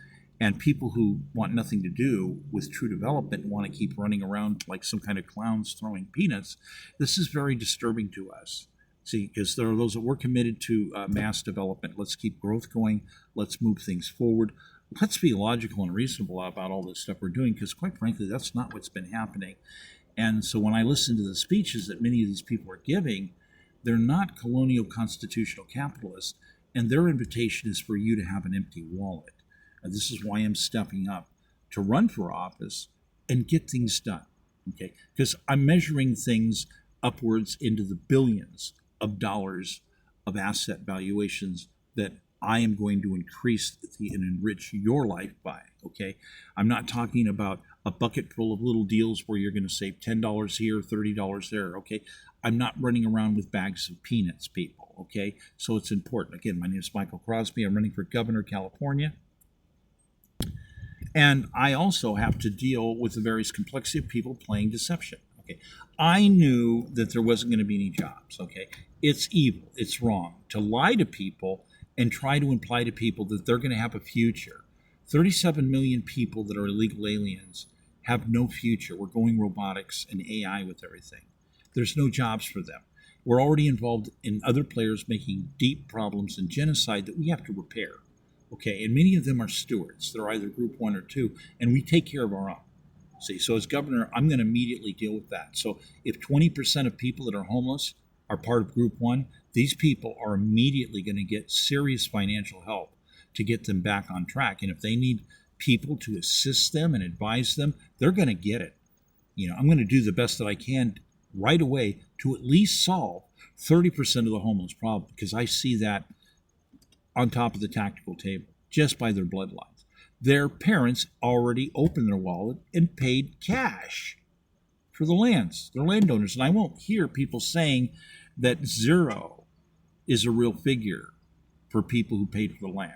and people who want nothing to do with true development and want to keep running around like some kind of clowns throwing peanuts. This is very disturbing to us. See, because there are those that we're committed to mass development. Let's keep growth going. Let's move things forward. Let's be logical and reasonable about all this stuff we're doing, because quite frankly, that's not what's been happening. And so when I listen to the speeches that many of these people are giving, they're not colonial constitutional capitalists, and their invitation is for you to have an empty wallet. And this is why I'm stepping up to run for office and get things done, okay? Because I'm measuring things upwards into the billions of dollars of asset valuations that I am going to increase and enrich your life by, okay? I'm not talking about a bucket full of little deals where you're going to save $10 here, $30 there, okay? I'm not running around with bags of peanuts, people, okay? So it's important. Again, my name is Michael Crosby. I'm running for governor of California. And I also have to deal with the various complexity of people playing deception, okay? I knew that there wasn't going to be any jobs, okay? It's evil. It's wrong to lie to people and try to imply to people that they're going to have a future. 37 million people that are illegal aliens have no future. We're going robotics and AI with everything. There's no jobs for them. We're already involved in other players making deep problems and genocide that we have to repair. Okay, and many of them are stewards. They're either group 1 or 2, and we take care of our own. See, so as governor, I'm going to immediately deal with that. So if 20% of people that are homeless are part of group 1, these people are immediately going to get serious financial help to get them back on track. And if they need people to assist them and advise them, they're going to get it. I'm going to do the best that I can right away to at least solve 30% of the homeless problem, because I see that on top of the tactical table, just by their bloodlines. Their parents already opened their wallet and paid cash for the lands. They're landowners. And I won't hear people saying that 0 is a real figure for people who paid for the land.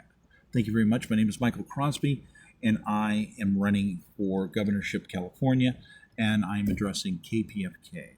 Thank you very much. My name is Michael Crosby, and I am running for governorship California, and I'm addressing KPFK.